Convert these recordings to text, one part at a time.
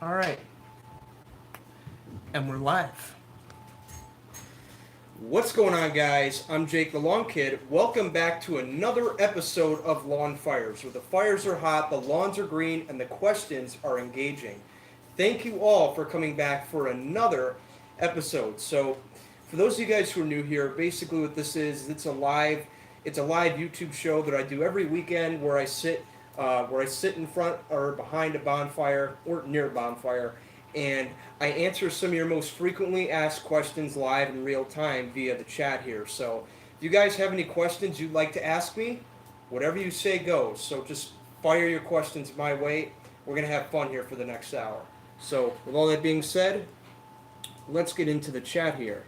All right, and we're live. What's going on, guys? I'm Jake the Lawn Kid. Welcome back to another episode of Lawn Fires, where the fires are hot, the lawns are green, and the questions are engaging. Thank you all for coming back for another episode. So, for those of you guys who are new here, basically what this is, it's a live YouTube show that I do every weekend where I sit in front or behind a bonfire or near a bonfire, and I answer some of your most frequently asked questions live in real time via the chat here. So if you guys have any questions you'd like to ask me, whatever you say goes. So just fire your questions my way. We're going to have fun here for the next hour. So with all that being said, let's get into the chat here.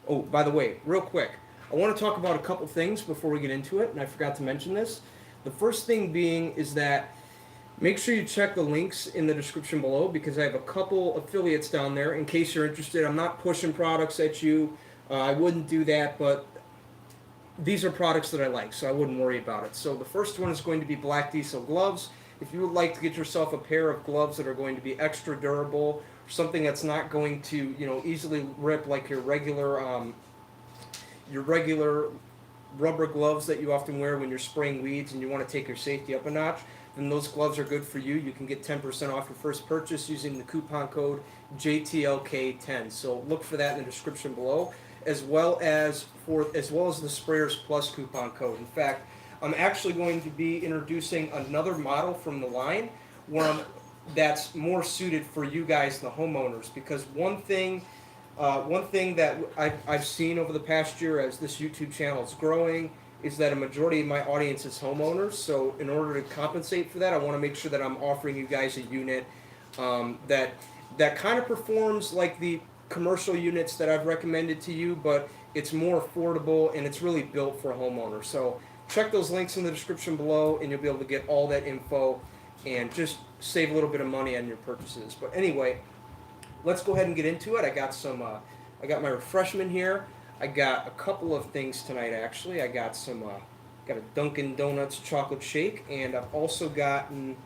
Oh, by the way, real quick, I want to talk about a couple things before we get into it, and I forgot to mention this. The first thing being is that make sure you check the links in the description below because I have a couple affiliates down there in case you're interested. I'm not pushing products at you. I wouldn't do that, but these are products that I like, so I wouldn't worry about it. So the first one is going to be Black Diesel gloves. If you would like to get yourself a pair of gloves that are going to be extra durable, something that's not going to, easily rip like your regular rubber gloves that you often wear when you're spraying weeds and you want to take your safety up a notch, then those gloves are good for you. You can get 10% off your first purchase using the coupon code JTLK10. So look for that in the description below, as well as the Sprayers Plus coupon code. In fact, I'm actually going to be introducing another model from the line that's more suited for you guys, the homeowners, because one thing that I've seen over the past year as this YouTube channel is growing is that a majority of my audience is homeowners. So in order to compensate for that, I want to make sure that I'm offering you guys a unit that kind of performs like the commercial units that I've recommended to you, but it's more affordable and it's really built for a homeowner. So check those links in the description below, and you'll be able to get all that info and just save a little bit of money on your purchases. But anyway, let's go ahead and get into it. I got my refreshment here. I got a couple of things tonight actually. Got a Dunkin' Donuts chocolate shake, and I've also gotten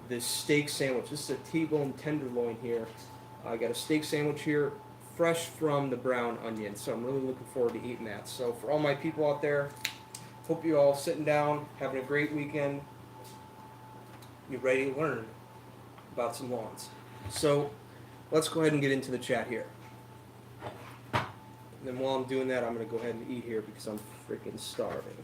this steak sandwich. This is a T-bone tenderloin here. I got a steak sandwich here, fresh from the brown onion. So I'm really looking forward to eating that. So for all my people out there, hope you all sitting down, having a great weekend. You're ready to learn about some lawns. So let's go ahead and get into the chat here. And then while I'm doing that, I'm going to go ahead and eat here because I'm freaking starving.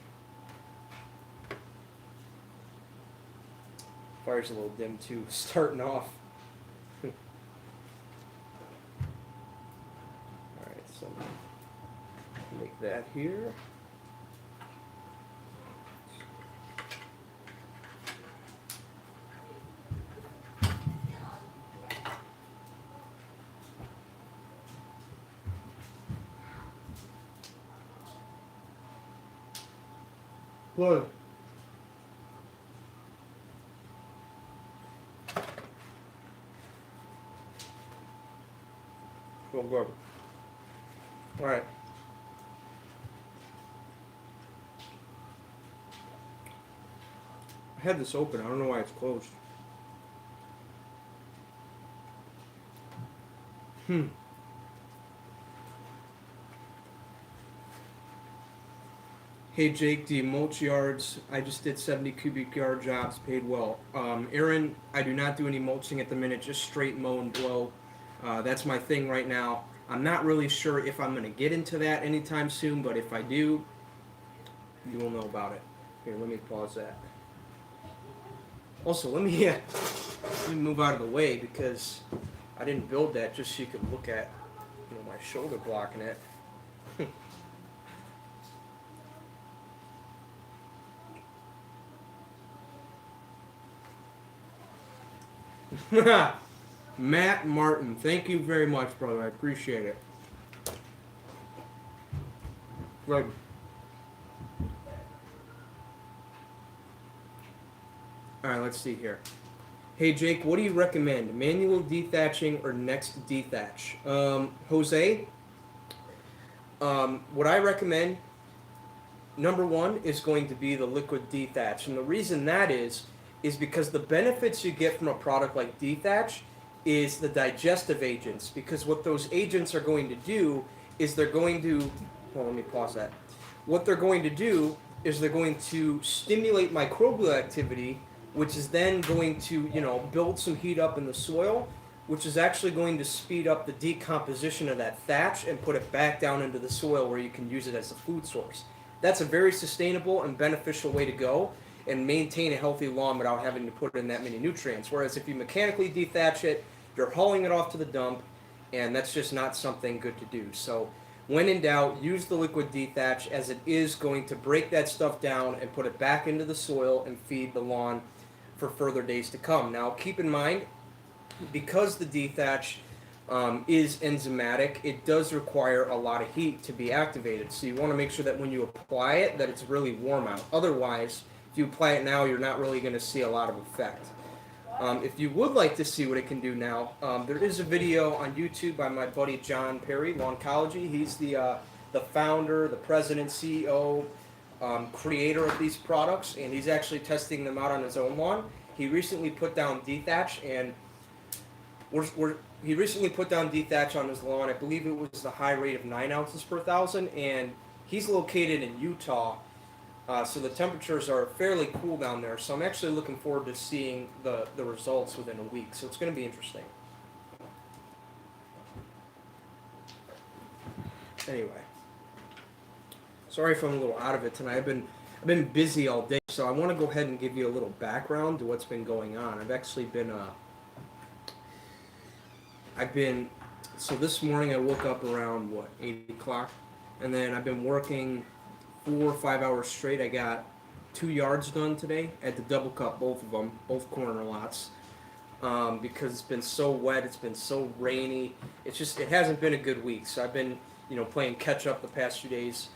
Fire's a little dim too, starting off. Alright, so make that here. What? Feel good. Alright. I had this open. I don't know why it's closed. Hey Jake, do you mulch yards? I just did 70 cubic yard jobs, paid well. Aaron, I do not do any mulching at the minute, just straight mow and blow. That's my thing right now. I'm not really sure if I'm going to get into that anytime soon, but if I do, you will know about it. Here, let me pause that. Also, let me move out of the way because I didn't build that just so you could look at, my shoulder blocking it. Matt Martin, thank you very much, brother. I appreciate it. Good. Alright, let's see here. Hey Jake, what do you recommend? Manual dethatching or next dethatch? Jose, what I recommend, number one, is going to be the liquid dethatch. And the reason that is is because the benefits you get from a product like Detach is the digestive agents. Because what those agents are going to do is they're going to, well, let me pause that. What they're going to do is they're going to stimulate microbial activity, which is then going to, build some heat up in the soil, which is actually going to speed up the decomposition of that thatch and put it back down into the soil where you can use it as a food source. That's a very sustainable and beneficial way to go and maintain a healthy lawn without having to put in that many nutrients. Whereas if you mechanically dethatch it, you're hauling it off to the dump, and that's just not something good to do. So when in doubt, use the liquid dethatch, as it is going to break that stuff down and put it back into the soil and feed the lawn for further days to come. Now keep in mind, because the dethatch is enzymatic, it does require a lot of heat to be activated. So you want to make sure that when you apply it, that it's really warm out. Otherwise, if you apply it now, you're not really going to see a lot of effect. If you would like to see what it can do now, there is a video on YouTube by my buddy John Perry, Lawncology. He's the founder, the president, CEO, creator of these products, and he's actually testing them out on his own lawn. He recently put down Detach, and he recently put down Detach on his lawn. I believe it was the high rate of 9 ounces per thousand, and he's located in Utah. So the temperatures are fairly cool down there. So I'm actually looking forward to seeing the results within a week. So it's going to be interesting. Anyway, sorry if I'm a little out of it tonight. I've been busy all day, so I want to go ahead and give you a little background to what's been going on. I've actually been so this morning I woke up around 8 o'clock, and then I've been working 4 or 5 hours straight. I got 2 yards done today. I had to double cut both of them, both corner lots, because it's been so wet. It's been so rainy. It hasn't been a good week. So I've been, playing catch up the past few days.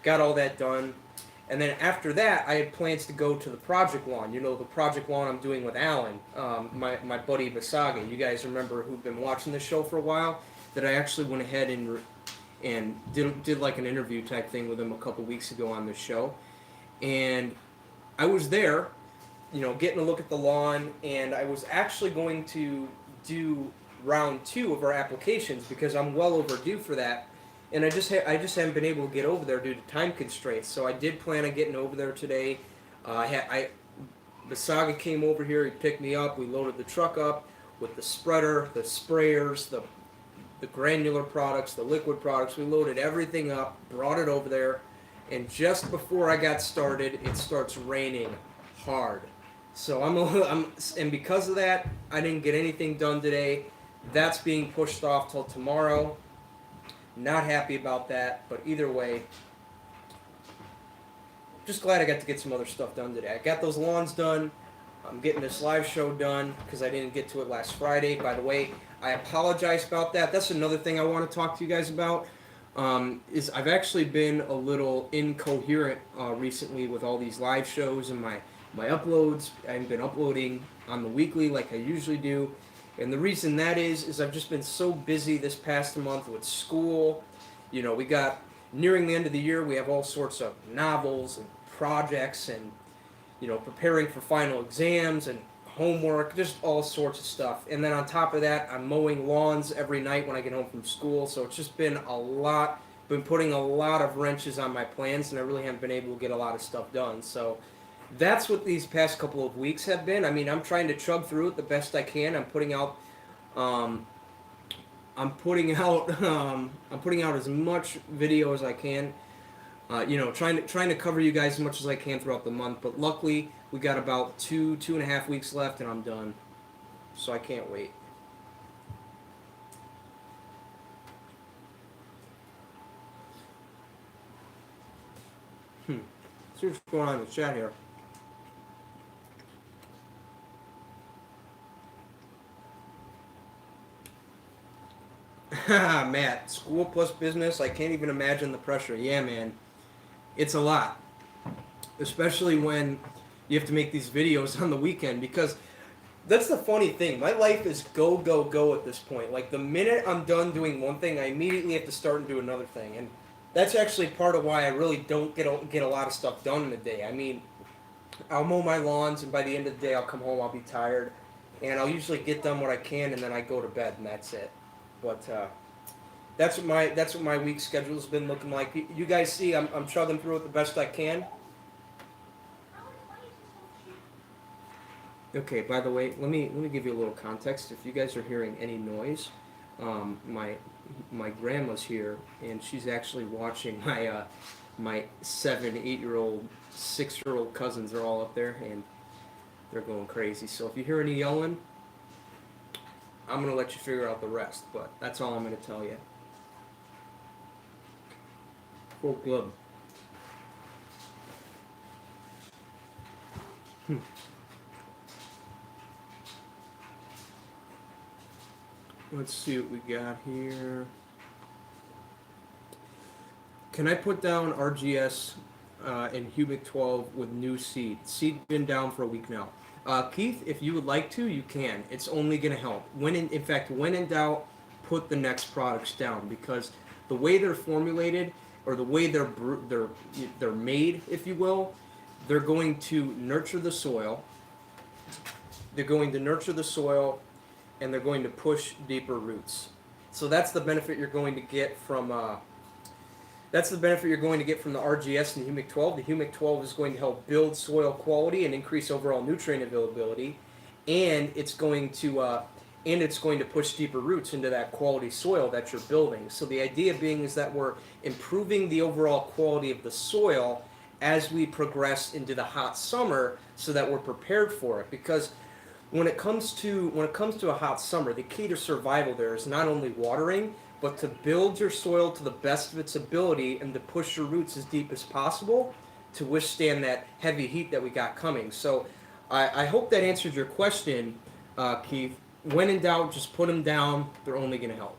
Got all that done. And then after that, I had plans to go to the project lawn. The project lawn I'm doing with Alan, my buddy Basaga. You guys remember, who've been watching this show for a while, that I actually went ahead and did like an interview type thing with him a couple weeks ago on this show. And I was there, getting a look at the lawn, and I was actually going to do round 2 of our applications because I'm well overdue for that. And I just haven't been able to get over there due to time constraints. So I did plan on getting over there today. Basaga came over here. He picked me up. We loaded the truck up with the spreader, the sprayers, the granular products, the liquid products. We loaded everything up, brought it over there, and just before I got started, it starts raining hard. So and because of that, I didn't get anything done today. That's being pushed off till tomorrow. Not happy about that, but either way, just glad I got to get some other stuff done today. I got those lawns done. I'm getting this live show done because I didn't get to it last Friday. By the way, I apologize about that. That's another thing I want to talk to you guys about. Is I've actually been a little incoherent recently with all these live shows and my uploads. I haven't been uploading on the weekly like I usually do. And the reason that is I've just been so busy this past month with school. We got nearing the end of the year, we have all sorts of novels and projects and, preparing for final exams and homework, just all sorts of stuff. And then on top of that, I'm mowing lawns every night when I get home from school. So it's just been a lot, been putting a lot of wrenches on my plans, and I really haven't been able to get a lot of stuff done. So that's what these past couple of weeks have been. I mean, I'm trying to chug through it the best I can. I'm putting out as much video as I can. Trying to cover you guys as much as I can throughout the month. But luckily, we got about 2.5 weeks left, and I'm done. So I can't wait. See what's going on in the chat here. Matt, school plus business, I can't even imagine the pressure. Yeah, man. It's a lot. Especially when you have to make these videos on the weekend, because that's the funny thing. My life is go, go, go at this point. Like, the minute I'm done doing one thing, I immediately have to start and do another thing. And that's actually part of why I really don't get a lot of stuff done in a day. I mean, I'll mow my lawns, and by the end of the day, I'll come home. I'll be tired, and I'll usually get done what I can, and then I go to bed, and that's it. But that's what my week schedule has been looking like. You guys see, I'm chugging through it the best I can. Okay. By the way, let me give you a little context. If you guys are hearing any noise, my grandma's here, and she's actually watching my 7, 8 year old, 6 year old cousins are all up there, and they're going crazy. So if you hear any yelling, I'm gonna let you figure out the rest. But that's all I'm gonna tell you. Full club. Let's see what we got here. Can I put down RGS and Humic 12 with new seed? Seed been down for a week now. Keith, if you would like to, you can. It's only going to help. In fact, when in doubt, put the next products down, because the way they're formulated, or the way they're made, if you will, they're going to nurture the soil. They're going to nurture the soil, and they're going to push deeper roots. So that's the benefit you're going to get from. That's the benefit you're going to get from the RGS and the Humic 12. The Humic 12 is going to help build soil quality and increase overall nutrient availability, and it's going to push deeper roots into that quality soil that you're building. So the idea being is that we're improving the overall quality of the soil as we progress into the hot summer, so that we're prepared for it. Because when it comes to a hot summer, the key to survival there is not only watering, but to build your soil to the best of its ability and to push your roots as deep as possible to withstand that heavy heat that we got coming. So I hope that answered your question, Keith. When in doubt, just put them down. They're only going to help.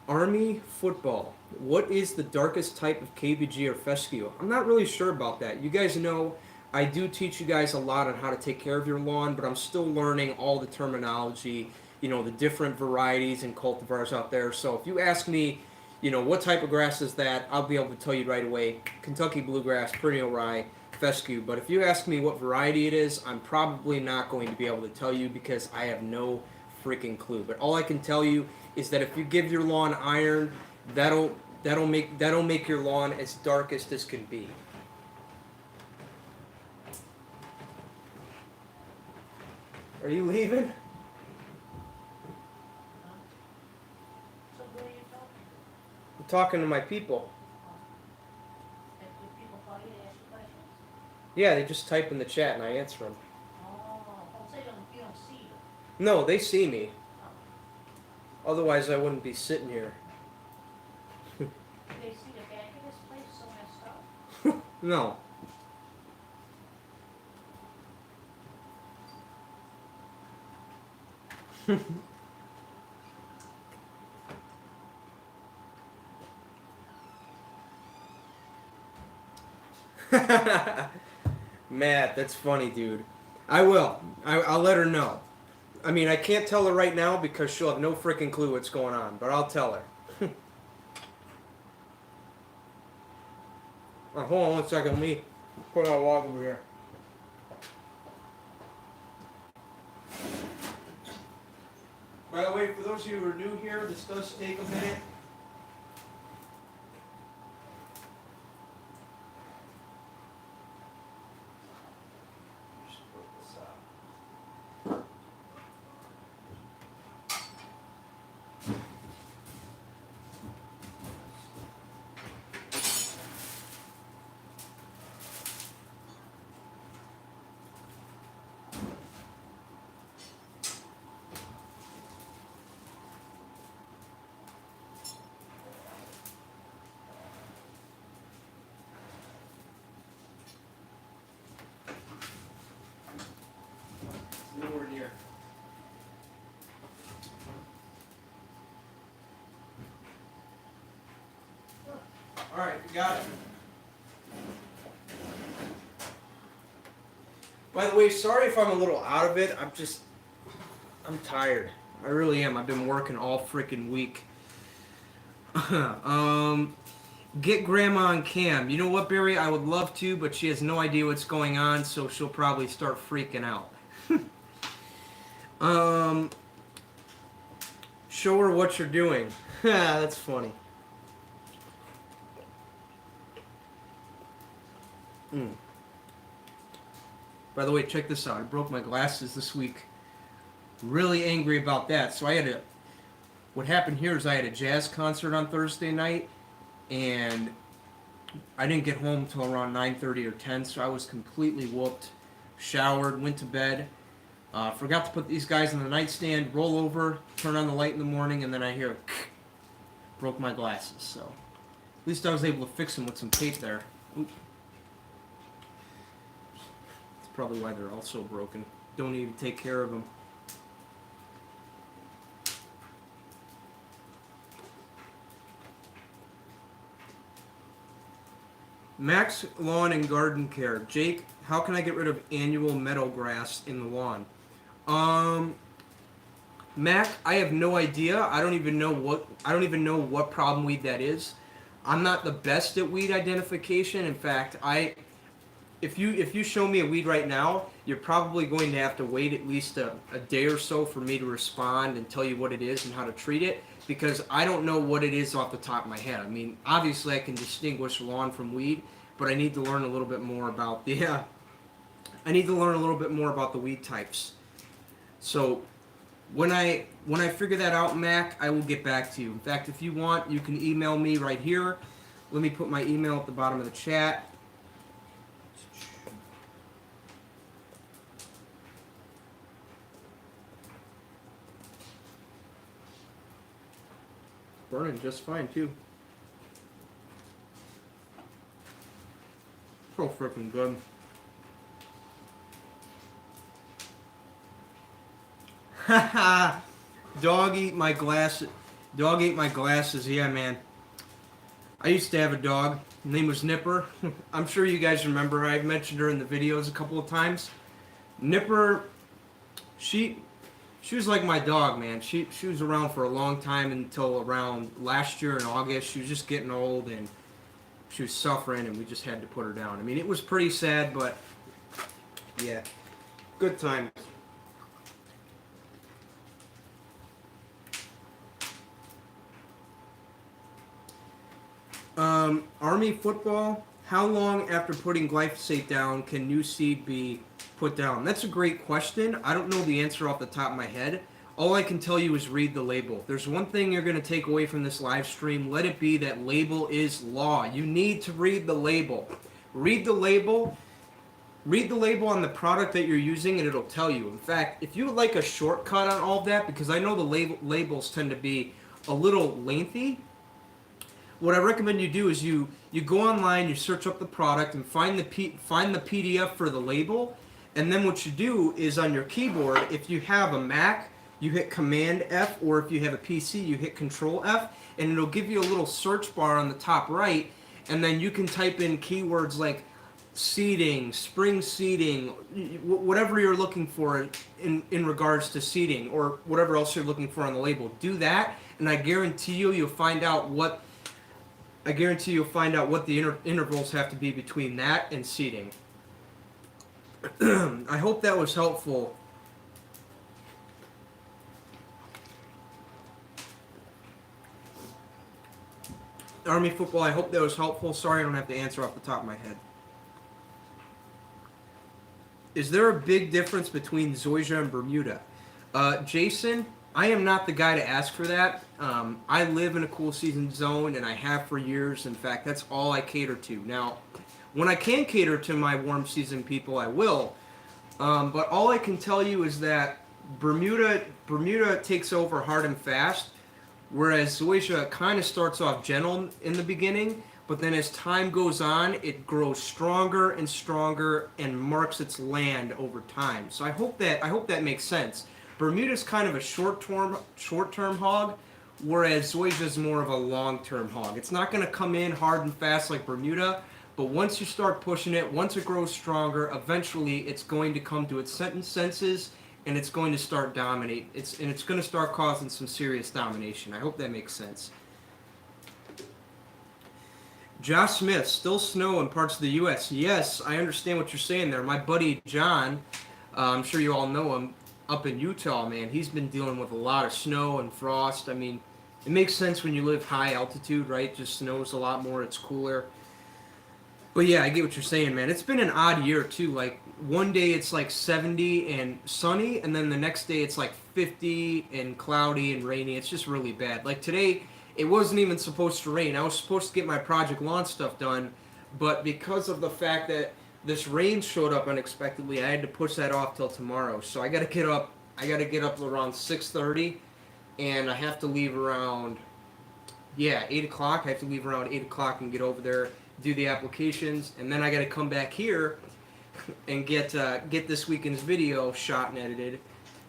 Army football. What is the darkest type of KVG or fescue? I'm not really sure about that. You guys know I do teach you guys a lot on how to take care of your lawn, but I'm still learning all the terminology, the different varieties and cultivars out there. So if you ask me, what type of grass is that, I'll be able to tell you right away. Kentucky bluegrass, perennial rye, fescue. But if you ask me what variety it is, I'm probably not going to be able to tell you, because I have no freaking clue. But all I can tell you is that if you give your lawn iron, that'll make your lawn as dark as this can be. Are you leaving? So who are you talking I'm talking to my people. to? Do people call you to ask you questions? Yeah, they just type in the chat and I answer them. So you don't see them. No, they see me. Oh. Otherwise, I wouldn't be sitting here. Do they see the back of this place so messed up? No. Matt, that's funny, dude. I will. I'll let her know. I mean, I can't tell her right now because she'll have no freaking clue what's going on, but I'll tell her. Hold on one second. Let me put our log over here. By the way, for those of you who are new here, this does take a minute. Just put this up. Nowhere near. All right, we got it. By the way, sorry if I'm a little out of it. I'm tired. I really am. I've been working all freaking week. Get Grandma on cam. You know what, Barry? I would love to, but she has no idea what's going on, so she'll probably start freaking out. um, Show her what you're doing. That's funny. Mm. By the way, check this out. I broke my glasses this week. Really angry about that. So I had a. What happened here is I had a jazz concert on Thursday night, and I didn't get home till around 9:30 or 10, so I was completely whooped. Showered, went to bed. Forgot to put these guys in the nightstand. Roll over, turn on the light in the morning, and then I hear broke my glasses. So at least I was able to fix them with some tape there. Oop. That's probably why they're all so broken. Don't even take care of them. Max Lawn and Garden Care. Jake, how can I get rid of annual meadow grass in the lawn? Mac, I have no idea. I don't even know what problem weed that is. I'm not the best at weed identification. In fact, if you show me a weed right now, you're probably going to have to wait at least a day or so for me to respond and tell you what it is and how to treat it, because I don't know what it is off the top of my head. I mean, obviously I can distinguish lawn from weed, but I need to learn a little bit more about the weed types. So when I figure that out, Mac, I will get back to you. In fact, if you want, you can email me right here. Let me put my email at the bottom of the chat. Burning just fine too. So freaking good. Haha. Dog ate my glasses. Dog ate my glasses. Yeah, man. I used to have a dog. Her name was Nipper. I'm sure you guys remember. I've mentioned her in the videos a couple of times. Nipper, she was like my dog, man. She was around for a long time until around last year in August. She was just getting old and she was suffering, and we just had to put her down. I mean, it was pretty sad, but yeah, good times. Army football. How long after putting glyphosate down can new seed be put down? That's a great question. I don't know the answer off the top of my head. All I can tell you is read the label. If there's one thing you're going to take away from this live stream, let it be that label is law. You need to read the label. Read the label. Read the label on the product that you're using, and it'll tell you. In fact, if you would like a shortcut on all of that, because I know the labels tend to be a little lengthy, what I recommend you do is you go online, you search up the product, and find the PDF for the label, and then what you do is on your keyboard, if you have a Mac, you hit Command F, or if you have a PC, you hit Control F, and it'll give you a little search bar on the top right, and then you can type in keywords like seeding, spring seeding, whatever you're looking for in regards to seeding, or whatever else you're looking for on the label. Do that, and I guarantee you'll find out what the intervals have to be between that and seeding. I hope that was helpful. Army football, I hope that was helpful. Sorry I don't have to answer off the top of my head. Is there a big difference between Zoysia and Bermuda? Jason, I am not the guy to ask for that. I live in a cool season zone, and I have for years. In fact, that's all I cater to. Now, when I can cater to my warm season people, I will. But all I can tell you is that Bermuda takes over hard and fast, whereas Zoysia kind of starts off gentle in the beginning, but then as time goes on, it grows stronger and stronger and marks its land over time. So I hope that makes sense. Bermuda's kind of a short-term hog, whereas Zoysia is more of a long-term hog. It's not going to come in hard and fast like Bermuda, but once you start pushing it, once it grows stronger, eventually it's going to come to its senses, and it's going to start dominate. It's going to start causing some serious domination. I hope that makes sense. Josh Smith, still snow in parts of the U.S. Yes, I understand what you're saying there. My buddy John, I'm sure you all know him, up in Utah, man, he's been dealing with a lot of snow and frost. I mean, it makes sense when you live high altitude, right? Just snows a lot more, it's cooler. But yeah, I get what you're saying, man. It's been an odd year, too. Like, one day it's like 70 and sunny, and then the next day it's like 50 and cloudy and rainy. It's just really bad. Like, today, it wasn't even supposed to rain. I was supposed to get my Project Lawn stuff done, but because of the fact that this rain showed up unexpectedly, I had to push that off till tomorrow. So I gotta get up. I gotta get up around 6:30, and I have to leave around 8 o'clock. I have to leave around 8 o'clock and get over there, do the applications, and then I got to come back here and get this weekend's video shot and edited.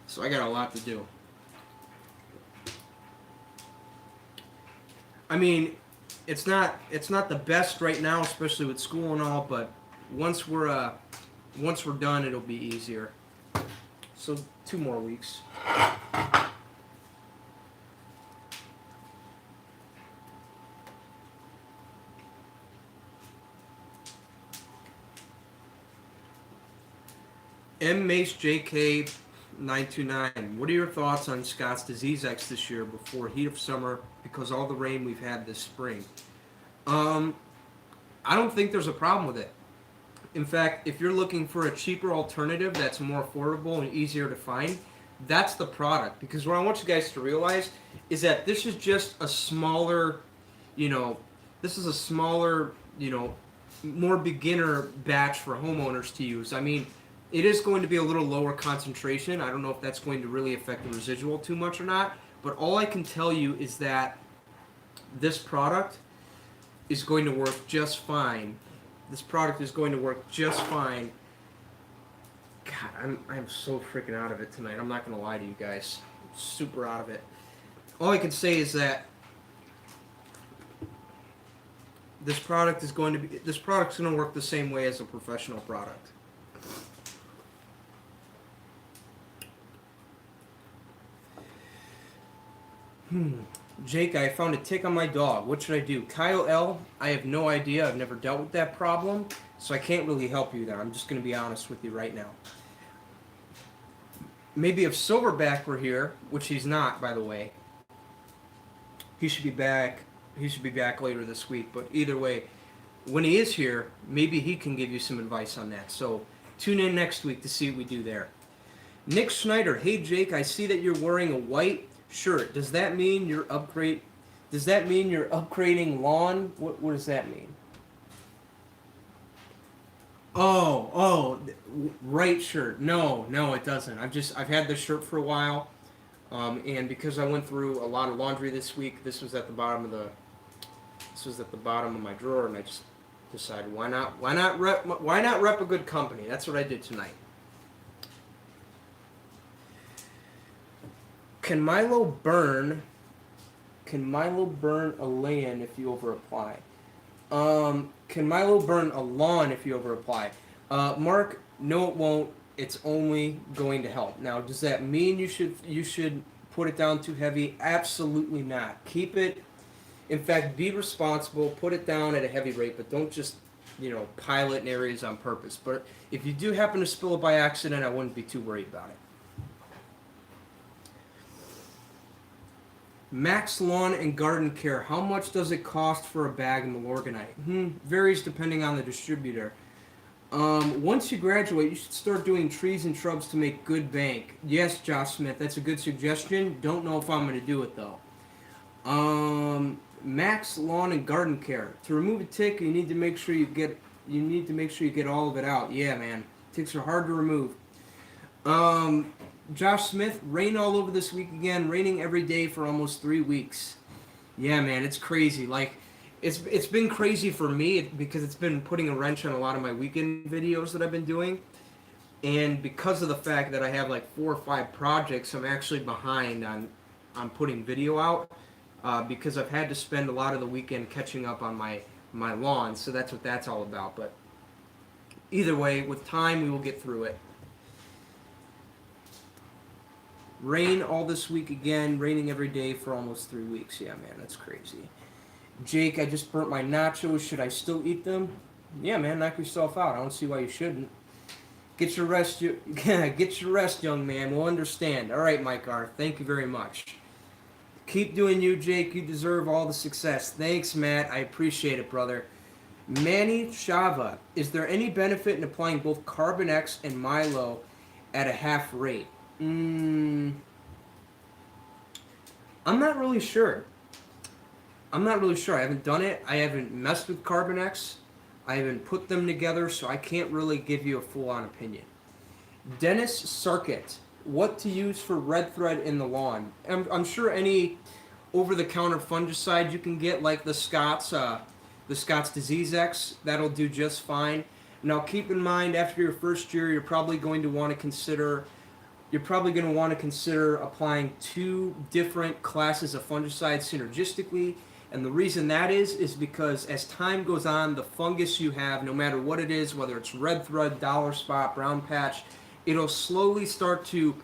So I got a lot to do. I mean, it's not the best right now, especially with school and all. But once we're done, it'll be easier. So 2 more weeks. M Mace JK 929. What are your thoughts on Scott's Disease X this year before heat of summer because all the rain we've had this spring? I don't think there's a problem with it. In fact, if you're looking for a cheaper alternative that's more affordable and easier to find, that's the product. Because what I want you guys to realize is that this is just a smaller, you know, this is a smaller, more beginner batch for homeowners to use. I mean, it is going to be a little lower concentration. I don't know if that's going to really affect the residual too much or not. But all I can tell you is that this product is going to work just fine. This product is going to work just fine. God, I'm so freaking out of it tonight. I'm not going to lie to you guys. I'm super out of it. All I can say is that this product's going to work the same way as a professional product. Jake, I found a tick on my dog. What should I do? Kyle L, I have no idea. I've never dealt with that problem, so I can't really help you there. I'm just going to be honest with you right now. Maybe if Silverback were here, which he's not, by the way. He should be back. He should be back later this week. But either way, when he is here, maybe he can give you some advice on that. So tune in next week to see what we do there. Nick Schneider, hey Jake, I see that you're wearing a white shirt. Does that mean you're upgrading lawn? What does that mean? Oh, right shirt. No, it doesn't. I've had this shirt for a while, and because I went through a lot of laundry this week, this was at the bottom of my drawer, and I just decided why not rep a good company. That's what I did tonight. Can Milo burn a land if you over apply? Can Milo burn a lawn if you over apply? Mark, no it won't. It's only going to help. Now, does that mean you should put it down too heavy? Absolutely not. Keep it, in fact, be responsible, put it down at a heavy rate, but don't just, pile it in areas on purpose. But if you do happen to spill it by accident, I wouldn't be too worried about it. Max Lawn and Garden Care. How much does it cost for a bag in Milorganite? Varies depending on the distributor. Once you graduate, you should start doing trees and shrubs to make good bank. Yes, Josh Smith, that's a good suggestion. Don't know if I'm going to do it though. Max Lawn and Garden Care. To remove a tick, you need to make sure you get all of it out. Yeah, man, ticks are hard to remove. Josh Smith, rain all over this week again. Raining every day for almost 3 weeks. Yeah, man, it's crazy. Like, it's been crazy for me because it's been putting a wrench on a lot of my weekend videos that I've been doing. And because of the fact that I have like 4 or 5 projects, I'm actually behind on putting video out because I've had to spend a lot of the weekend catching up on my lawn. So that's what that's all about. But either way, with time, we will get through it. Rain all this week again, raining every day for almost 3 weeks. Yeah, man, that's crazy. Jake, I just burnt my nachos. Should I still eat them? Yeah, man, knock yourself out. I don't see why you shouldn't. Get your rest, get your rest, young man. We'll understand. All right, Mike R. Thank you very much. Keep doing you, Jake. You deserve all the success. Thanks, Matt. I appreciate it, brother. Manny Chava, is there any benefit in applying both Carbon X and Milo at a half rate? I'm not really sure. I'm not really sure. I haven't done it. I haven't messed with Carbon X. I haven't put them together, so I can't really give you a full-on opinion. Dennis Circuit, what to use for red thread in the lawn? I'm sure any over-the-counter fungicide you can get, like the Scott's Disease X, that'll do just fine. Now, keep in mind, after your first year, you're probably going to want to consider applying 2 different classes of fungicides synergistically. And the reason that is because as time goes on, the fungus you have, no matter what it is, whether it's red thread, dollar spot, brown patch, it'll slowly start to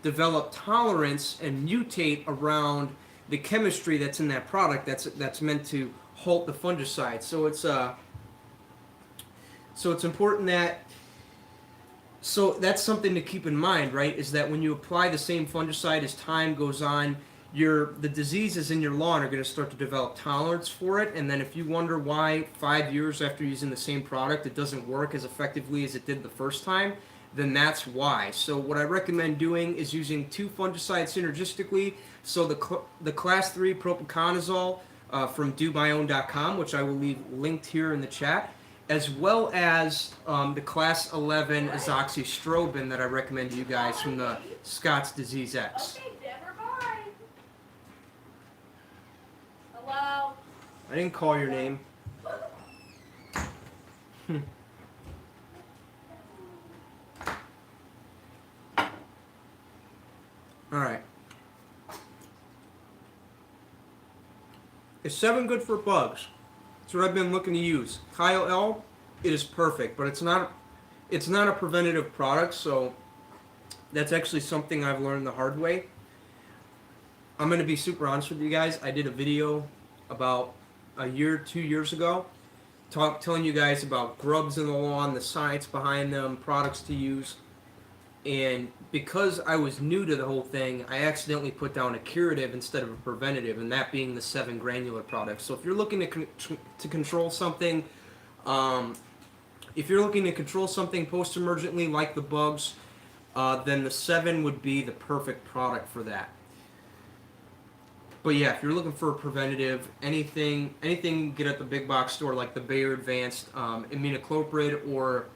develop tolerance and mutate around the chemistry that's in that product that's meant to halt the fungicide. So it's important that that's something to keep in mind, right? Is that when you apply the same fungicide as time goes on, the diseases in your lawn are going to start to develop tolerance for it, and then if you wonder why 5 years after using the same product it doesn't work as effectively as it did the first time, then that's why. So what I recommend doing is using 2 fungicides synergistically. So the class 3 propiconazole from domyown.com, which I will leave linked here in the chat, as well as the class 11 azoxystrobin that I recommend to you guys from the Scott's Disease X. Okay, never mind. Hello? I didn't call your name. Alright. Is 7 good for bugs? That's what I've been looking to use. Kyle L, it is perfect, but it's not a preventative product, so that's actually something I've learned the hard way. I'm going to be super honest with you guys. I did a video about 2 years ago telling you guys about grubs in the lawn, the science behind them, products to use. And because I was new to the whole thing, I accidentally put down a curative instead of a preventative, and that being the 7 granular products. So if you're looking to control something, post-emergently like the bugs, then the 7 would be the perfect product for that. But yeah, if you're looking for a preventative, anything you can get at the big box store like the Bayer Advanced Imidacloprid or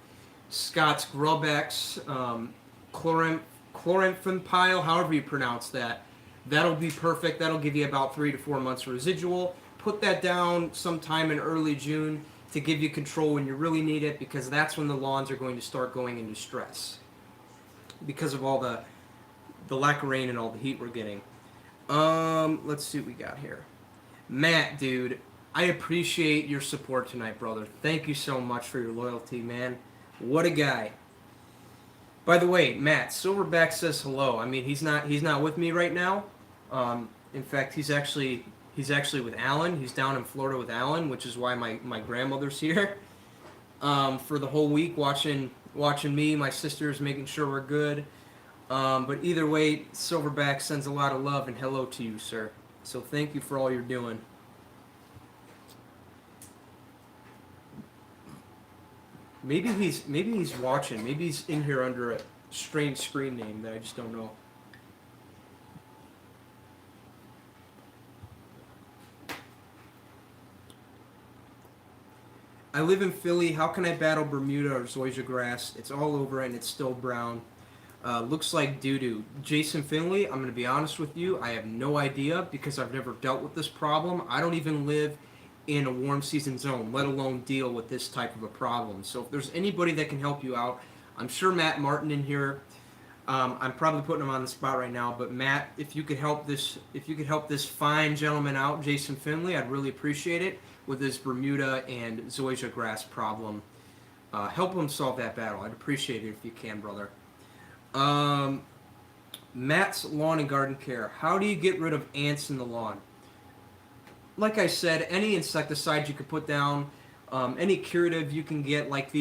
Scott's Grub-X, chloramphenpyl, however you pronounce that, that'll be perfect. That'll give you about 3 to 4 months residual. Put that down sometime in early June to give you control when you really need it, because that's when the lawns are going to start going into stress because of all the lack of rain and all the heat we're getting. Let's see what we got here. Matt, dude, I appreciate your support tonight, brother. Thank you so much for your loyalty, man. What a guy. By the way, Matt, Silverback says hello. I mean, he's not with me right now. In fact, he's actually with Alan. He's down in Florida with Alan, which is why my grandmother's here for the whole week watching me, my sisters, making sure we're good. But either way, Silverback sends a lot of love and hello to you, sir. So thank you for all you're doing. Maybe he's watching. Maybe he's in here under a strange screen name that I just don't know. I live in Philly. How can I battle Bermuda or Zoysia grass? It's all over and it's still brown. Looks like doo-doo. Jason Finley, I'm going to be honest with you. I have no idea because I've never dealt with this problem. I don't even live in a warm season zone, let alone deal with this type of a problem. So if there's anybody that can help you out, I'm sure Matt Martin in here. I'm probably putting him on the spot right now, but Matt, if you could help this fine gentleman out, Jason Finley, I'd really appreciate it with this Bermuda and Zoysia grass problem. Help him solve that battle. I'd appreciate it if you can, brother. Matt's Lawn and Garden Care. How do you get rid of ants in the lawn? like I said, any insecticide you could put down, any curative you can get, like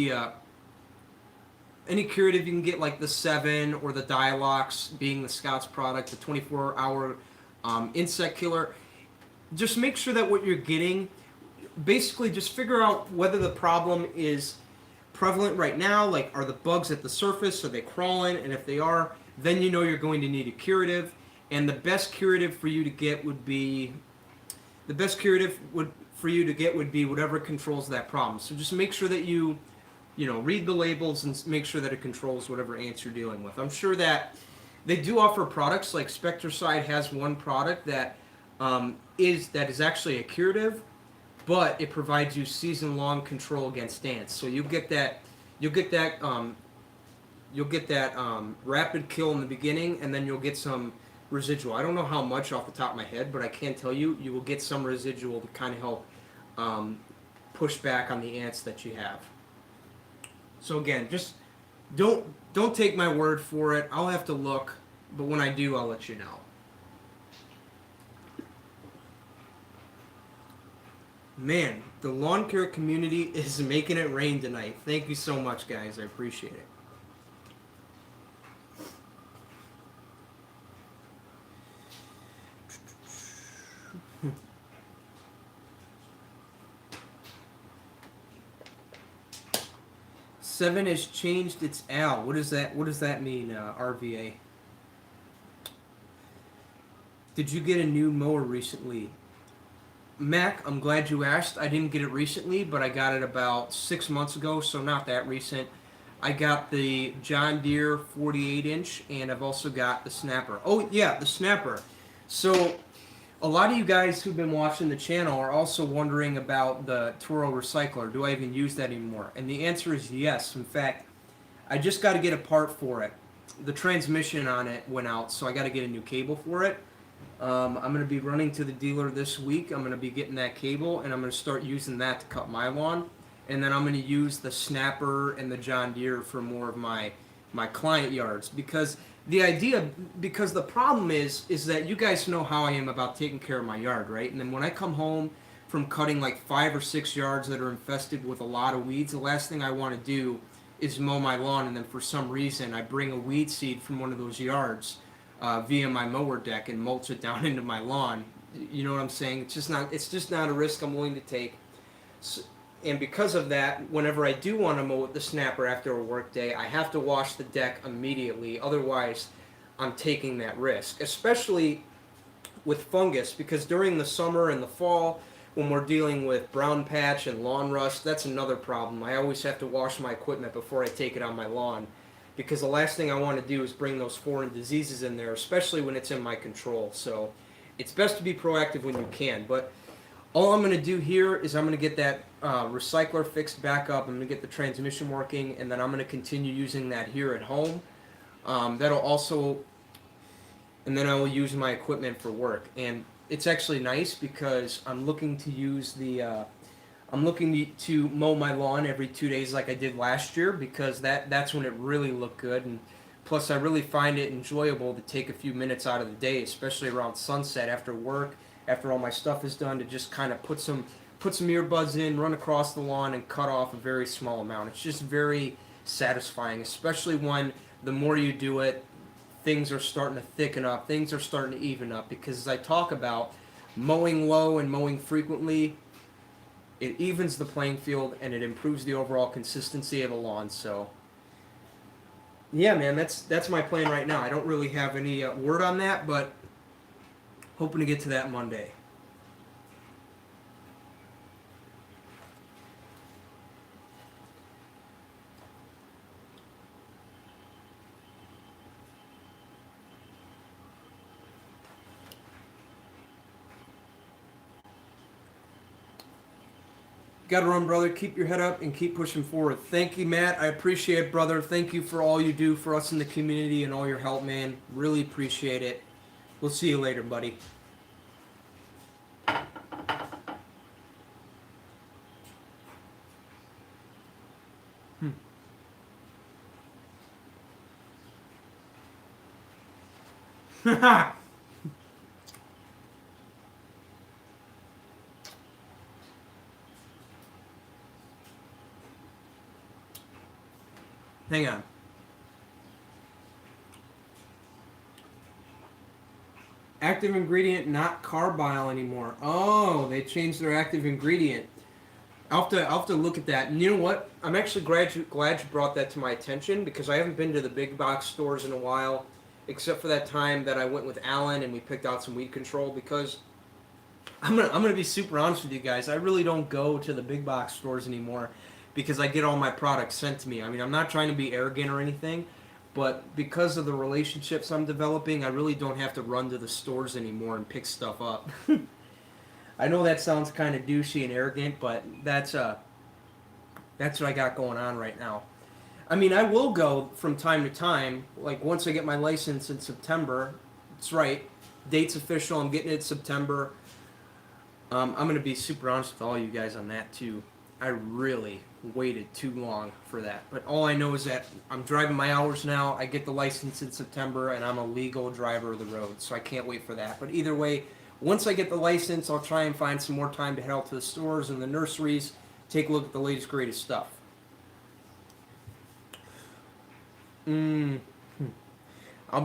any curative you can get, like the 7 or the Dialox, being the Scott's product, the 24-hour insect killer. Just make sure that what you're getting, basically, just figure out whether the problem is prevalent right now. Like, are the bugs at the surface? Are they crawling? And if they are, then you know you're going to need a curative. And the best curative for you to get would be whatever controls that problem. So just make sure that you know, read the labels and make sure that it controls whatever ants you're dealing with. I'm sure that they do offer products, like Spectracide has one product that is actually a curative, but it provides you season-long control against ants. So you'll get that rapid kill in the beginning, and then you'll get some residual. I don't know how much off the top of my head, but I can tell you will get some residual to kind of help push back on the ants that you have. So again, just don't take my word for it. I'll have to look, but when I do, I'll let you know. Man, the lawn care community is making it rain tonight. Thank you so much, guys. I appreciate it. Seven has changed its Al. What does that mean, RVA? Did you get a new mower recently? Mac, I'm glad you asked. I didn't get it recently, but I got it about 6 months ago, so not that recent. I got the John Deere 48-inch, and I've also got the Snapper. Oh, yeah, the Snapper. So a lot of you guys who've been watching the channel are also wondering about the Toro Recycler. Do I even use that anymore? And the answer is yes. In fact, I just got to get a part for it. The transmission on it went out, so I got to get a new cable for it. I'm going to be running to the dealer this week. I'm going to be getting that cable, and I'm going to start using that to cut my lawn. And then I'm going to use the Snapper and the John Deere for more of my client yards. Because the problem is that you guys know how I am about taking care of my yard, right? And then when I come home from cutting like 5 or 6 yards that are infested with a lot of weeds, the last thing I want to do is mow my lawn, and then for some reason I bring a weed seed from one of those yards via my mower deck and mulch it down into my lawn. You know what I'm saying? It's just not a risk I'm willing to take. So, and because of that, whenever I do want to mow with the Snapper after a work day, I have to wash the deck immediately. Otherwise, I'm taking that risk, especially with fungus, because during the summer and the fall, when we're dealing with brown patch and lawn rust, that's another problem. I always have to wash my equipment before I take it on my lawn, because the last thing I want to do is bring those foreign diseases in there, especially when it's in my control. So it's best to be proactive when you can. But all I'm going to do here is I'm going to get that recycler fixed back up. I'm going to get the transmission working, and then I'm going to continue using that here at home. And then I will use my equipment for work. And it's actually nice because I'm looking to use to mow my lawn every 2 days like I did last year, because that's when it really looked good. And plus, I really find it enjoyable to take a few minutes out of the day, especially around sunset after work, after all my stuff is done, to just kind of put some earbuds in, run across the lawn, and cut off a very small amount. It's just very satisfying, especially when the more you do it, things are starting to thicken up, things are starting to even up, because as I talk about, mowing low and mowing frequently, it evens the playing field and it improves the overall consistency of the lawn. So yeah, man, that's my plan right now. I don't really have any word on that, but hoping to get to that Monday. Gotta run, brother. Keep your head up and keep pushing forward. Thank you, Matt. I appreciate it, brother. Thank you for all you do for us in the community and all your help, man. Really appreciate it. We'll see you later, buddy. Hang on. Active ingredient, not carb bile anymore. Oh, they changed their active ingredient. I'll have to look at that. And you know what? I'm actually glad you brought that to my attention because I haven't been to the big box stores in a while, except for that time that I went with Alan and we picked out some weed control. Because I'm gonna be super honest with you guys. I really don't go to the big box stores anymore because I get all my products sent to me. I mean, I'm not trying to be arrogant or anything, but because of the relationships I'm developing, I really don't have to run to the stores anymore and pick stuff up. I know that sounds kind of douchey and arrogant, but that's what I got going on right now. I mean, I will go from time to time. Like once I get my license in September, that's right. Date's official. I'm getting it in September. I'm gonna be super honest with all you guys on that too. I really waited too long for that. But all I know is that I'm driving my hours now. I get the license in September, and I'm a legal driver of the road, so I can't wait for that. But either way, once I get the license, I'll try and find some more time to head out to the stores and the nurseries, take a look at the latest, greatest stuff. I'll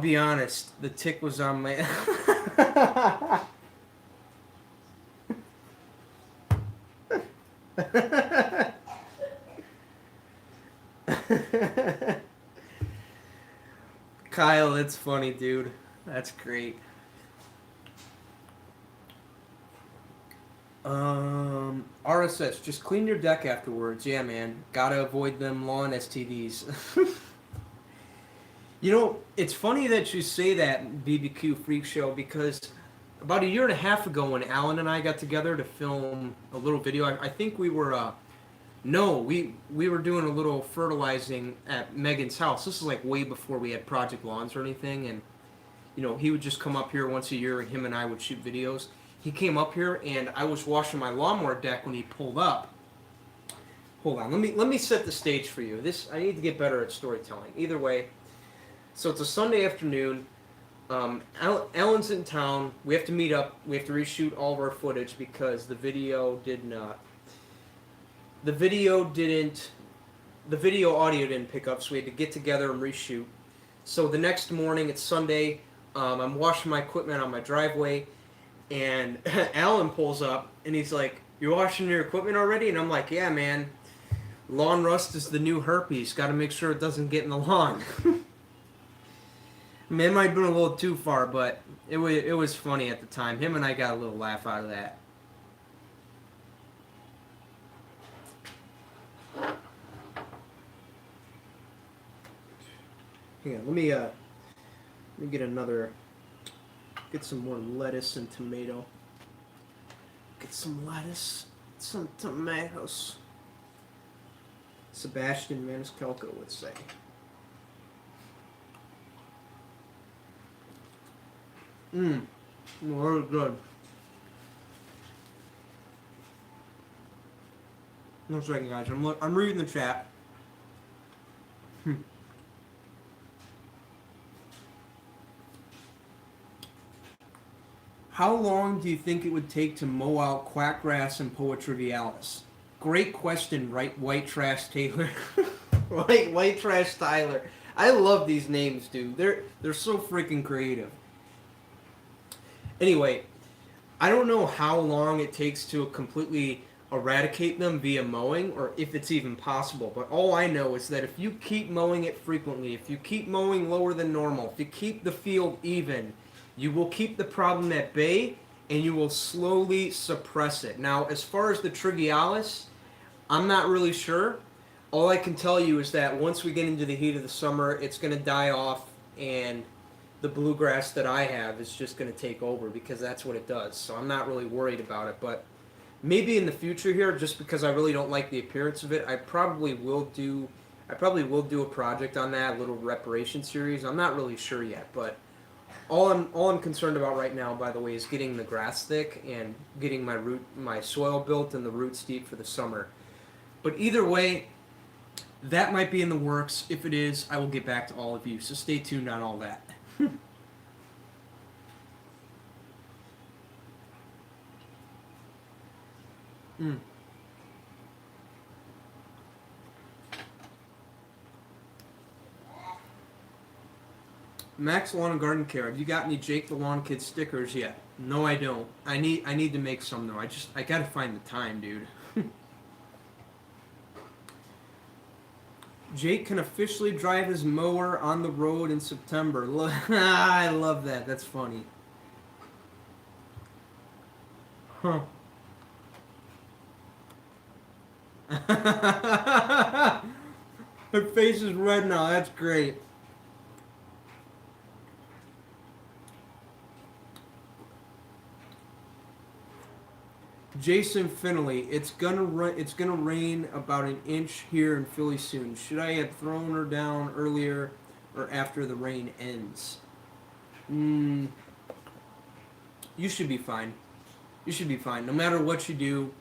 be honest, the tick was on my... Kyle, that's funny, dude. That's great. RSS, just clean your deck afterwards. Yeah, man. Gotta avoid them lawn STDs. You know, it's funny that you say that, BBQ Freak Show, because about a year and a half ago when Alan and I got together to film a little video, I think we were, no, we were doing a little fertilizing at Megan's house. This is like way before we had Project Lawns or anything, and, you know, he would just come up here once a year and him and I would shoot videos. He came up here and I was washing my lawnmower deck when he pulled up. Hold on, let me set the stage for you. I need to get better at storytelling. Either way, so it's a Sunday afternoon. Alan's in town. We have to meet up. We have to reshoot all of our footage because the video audio didn't pick up, so we had to get together and reshoot. So the next morning, it's Sunday. I'm washing my equipment on my driveway, and Alan pulls up and he's like, "You're washing your equipment already?" And I'm like, "Yeah, man. Lawn rust is the new herpes. Got to make sure it doesn't get in the lawn." I mean, it might have been a little too far, but it was funny at the time. Him and I got a little laugh out of that. Hang on, let me get some more lettuce and tomato. Get some lettuce, some tomatoes. Sebastian Maniscalco would say. Very good. One second, guys. I'm reading the chat. How long do you think it would take to mow out quackgrass and Poa trivialis? Great question, right? White Trash Taylor. White Trash Tyler. I love these names, dude. They're so freaking creative. Anyway, I don't know how long it takes to completely eradicate them via mowing, or if it's even possible, but all I know is that if you keep mowing it frequently, if you keep mowing lower than normal, if you keep the field even, you will keep the problem at bay, and you will slowly suppress it. Now, as far as the trivialis, I'm not really sure. All I can tell you is that once we get into the heat of the summer, it's going to die off, and the bluegrass that I have is just going to take over because that's what it does. So I'm not really worried about it, but maybe in the future here, just because I really don't like the appearance of it, I probably will do a project on that, a little reparation series. I'm not really sure yet, but all I'm concerned about right now, by the way, is getting the grass thick and getting my soil built and the roots deep for the summer. But either way, that might be in the works. If it is, I will get back to all of you. So stay tuned on all that. Max Lawn and Garden Care. Have you got any Jake the Lawn Kid stickers yet? No, I don't. I need to make some though. I gotta find the time, dude. Jake can officially drive his mower on the road in September. I love that. That's funny. Huh. Her face is red now. That's great. Jason Finley, it's gonna rain about an inch here in Philly soon. Should I have thrown her down earlier or after the rain ends? You should be fine. You should be fine. No matter what you do,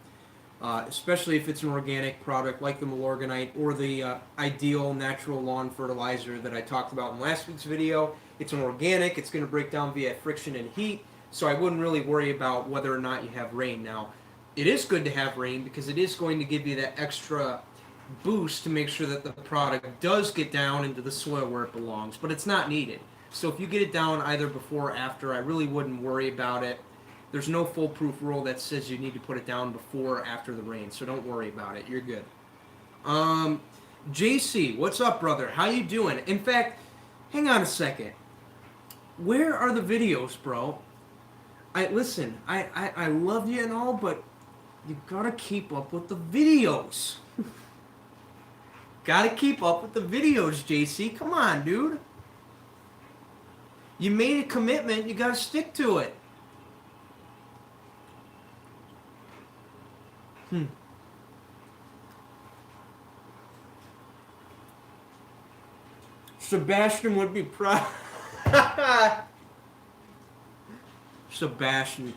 especially if it's an organic product like the Milorganite or the Ideal Natural Lawn Fertilizer that I talked about in last week's video. It's an organic. It's going to break down via friction and heat, so I wouldn't really worry about whether or not you have rain. Now, it is good to have rain because it is going to give you that extra boost to make sure that the product does get down into the soil where it belongs, but it's not needed. So if you get it down either before or after, I really wouldn't worry about it. There's no foolproof rule that says you need to put it down before or after the rain, so don't worry about it. You're good. JC, what's up, brother? How you doing? In fact, hang on a second. Where are the videos, bro? I love you and all, but you gotta keep up with the videos. Gotta keep up with the videos, JC. Come on, dude. You made a commitment. You gotta stick to it. Sebastian would be proud. Sebastian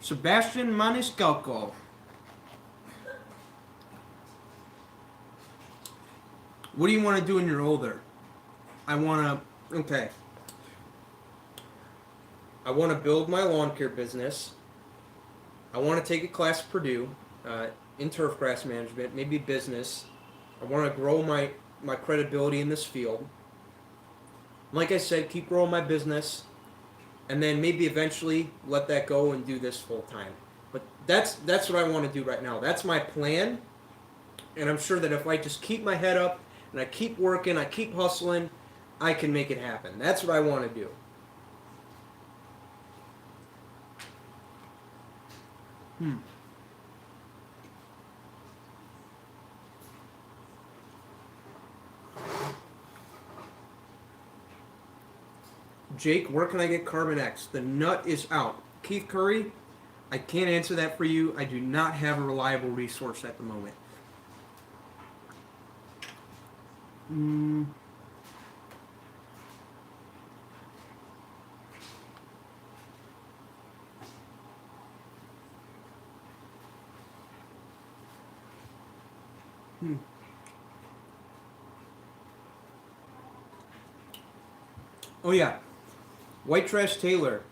Maniscalco. What do you want to do when you're older? I want to build my lawn care business. I want to take a class at Purdue in turf grass management, maybe business. I want to grow my credibility in this field. Like I said, keep growing my business, and then maybe eventually let that go and do this full time. But that's what I want to do right now. That's my plan, and I'm sure that if I just keep my head up and I keep working, I keep hustling, I can make it happen. That's what I want to do. Jake, where can I get Carbon X? The nut is out. Keith Curry, I can't answer that for you. I do not have a reliable resource at the moment. Oh yeah, White Trash Taylor.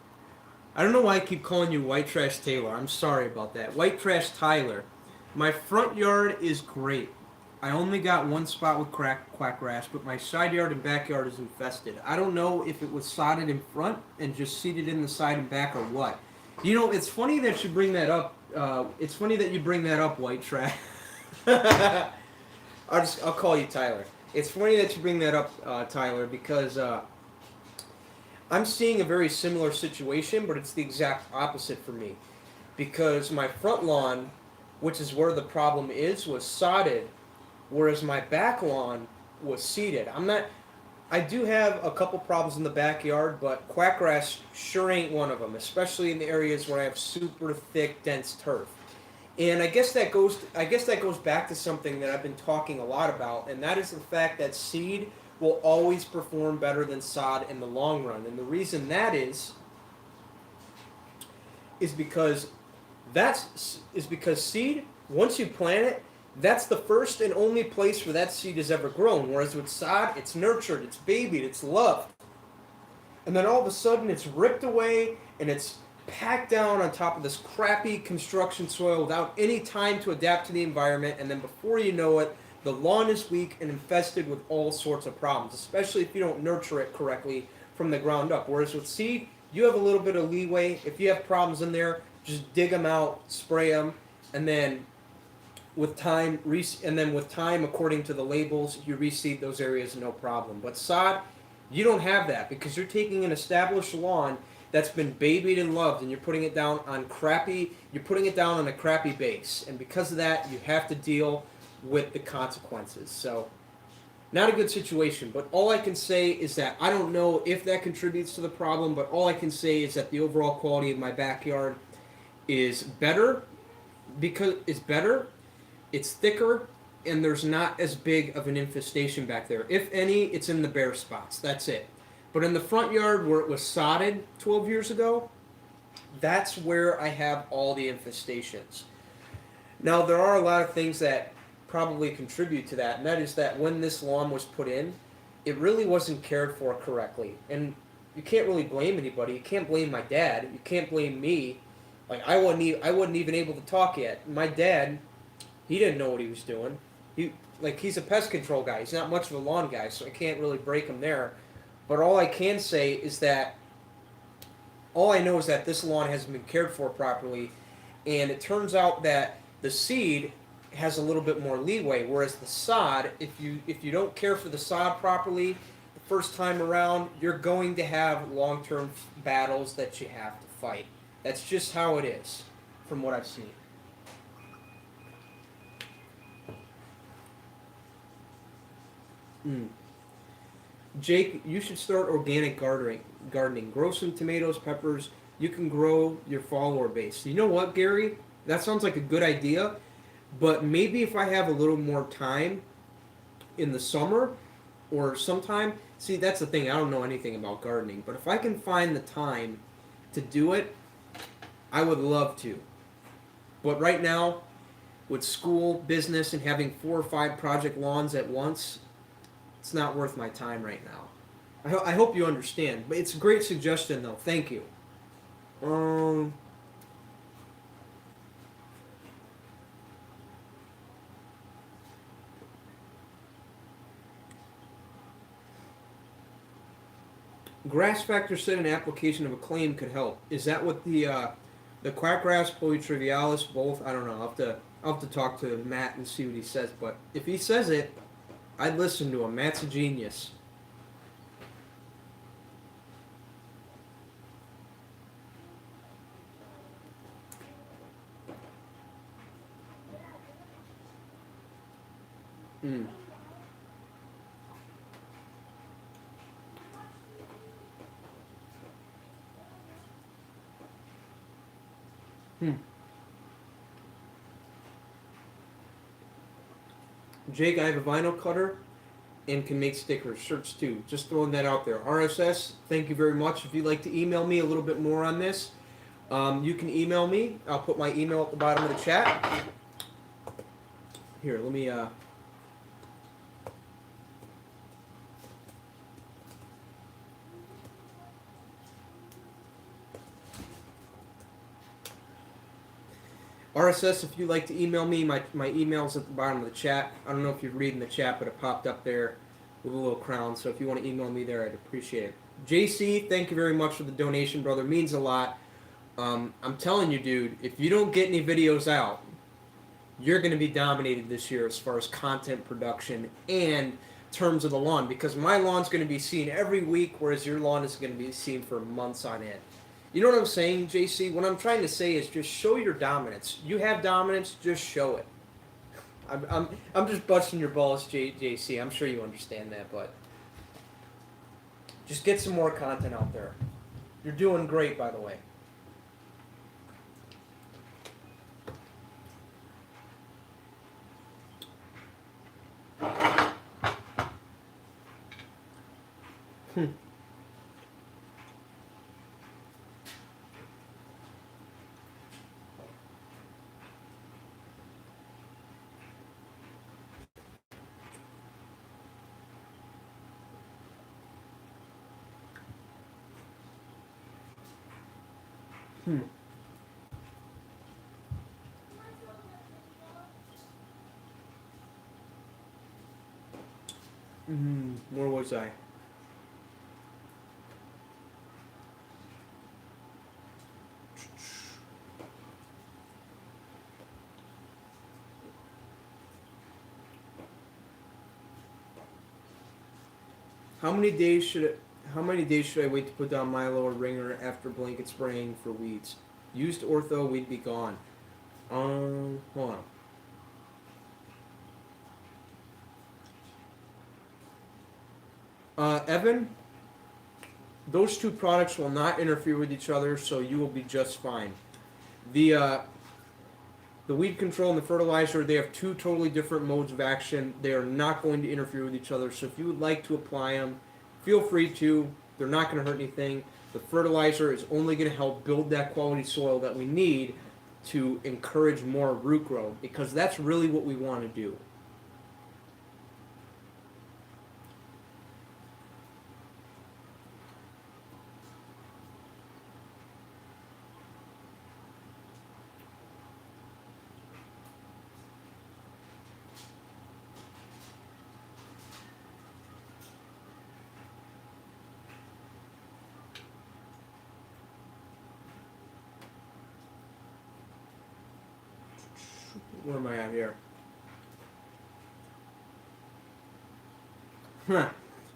I don't know why I keep calling you White Trash Taylor. I'm sorry about that. White Trash Tyler. My front yard is great. I only got one spot with quackgrass, but my side yard and backyard is infested. I don't know if it was sodded in front and just seeded in the side and back or what. You know, it's funny that you bring that up. White Trash. I'll call you Tyler. It's funny that you bring that up, Tyler, because I'm seeing a very similar situation, but it's the exact opposite for me. Because my front lawn, which is where the problem is, was sodded, whereas my back lawn was seeded. I do have a couple problems in the backyard, but quackgrass sure ain't one of them, especially in the areas where I have super thick, dense turf. And I guess that goes back to something that I've been talking a lot about, and that is the fact that seed will always perform better than sod in the long run. And the reason that is because seed, once you plant it, that's the first and only place where that seed has ever grown. Whereas with sod, it's nurtured, it's babied, it's loved. And then all of a sudden it's ripped away and it's packed down on top of this crappy construction soil without any time to adapt to the environment. And then before you know it, the lawn is weak and infested with all sorts of problems, especially if you don't nurture it correctly from the ground up. Whereas with seed, you have a little bit of leeway. If you have problems in there, just dig them out, spray them, and then with time, according to the labels, you reseed those areas no problem. But sod, you don't have that because you're taking an established lawn that's been babied and loved, and you're putting it down on a crappy base, and because of that, you have to deal with the consequences. So, not a good situation. But all I can say is that I don't know if that contributes to the problem. But all I can say is that the overall quality of my backyard is better it's thicker, and there's not as big of an infestation back there. If any, it's in the bare spots. That's it. But in the front yard where it was sodded 12 years ago, that's where I have all the infestations. Now, there are a lot of things that probably contribute to that, and that is that when this lawn was put in, it really wasn't cared for correctly. And you can't really blame anybody. You can't blame my dad. You can't blame me. Like, I wasn't even able to talk yet. My dad, he didn't know what he was doing. He's a pest control guy. He's not much of a lawn guy, so I can't really break him there. But all I can say is that all I know is that this lawn hasn't been cared for properly, and it turns out that the seed has a little bit more leeway, whereas the sod, if you don't care for the sod properly the first time around, you're going to have long-term battles that you have to fight. That's just how it is, from what I've seen. Jake, you should start organic gardening. Grow some tomatoes, peppers. You can grow your follower base. You know what, Gary? That sounds like a good idea, but maybe if I have a little more time in the summer or sometime, see, that's the thing. I don't know anything about gardening, but if I can find the time to do it, I would love to. But right now, with school, business, and having 4 or 5 project lawns at once, it's not worth my time right now. I hope you understand. But it's a great suggestion, though. Thank you. Grass Factor said an application of a claim could help. Is that what the quackgrass, polytrivialis, both? I don't know. I'll have to talk to Matt and see what he says. But if he says it, I'd listen to him. Matt's a genius. Hmm. Jake, I have a vinyl cutter and can make stickers, shirts too. Just throwing that out there. RSS, thank you very much. If you'd like to email me a little bit more on this, you can email me. I'll put my email at the bottom of the chat. Here, let me... RSS, if you'd like to email me, my email's at the bottom of the chat. I don't know if you're reading the chat, but it popped up there with a little crown. So if you want to email me there, I'd appreciate it. JC, thank you very much for the donation, brother. It means a lot. I'm telling you, dude, if you don't get any videos out, you're going to be dominated this year as far as content production and terms of the lawn. Because my lawn's going to be seen every week, whereas your lawn is going to be seen for months on end. You know what I'm saying, JC? What I'm trying to say is just show your dominance. You have dominance, just show it. I'm just busting your balls, JC. I'm sure you understand that, but just get some more content out there. You're doing great, by the way. Where was I? How many days should I wait to put down Milo or Ringer after blanket spraying for weeds? Used Ortho, we'd be gone. Hold on. Evan, those two products will not interfere with each other, so you will be just fine. The weed control and the fertilizer, they have two totally different modes of action. They are not going to interfere with each other, so if you would like to apply them, feel free to. They're not going to hurt anything. The fertilizer is only going to help build that quality soil that we need to encourage more root growth, because that's really what we want to do. Where am I at here?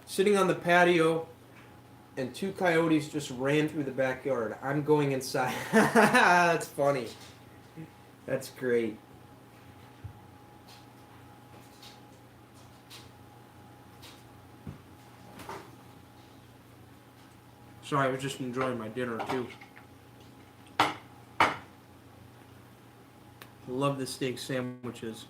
Sitting on the patio, and two coyotes just ran through the backyard. I'm going inside. That's funny. That's great. Sorry, I was just enjoying my dinner too. Love the steak sandwiches.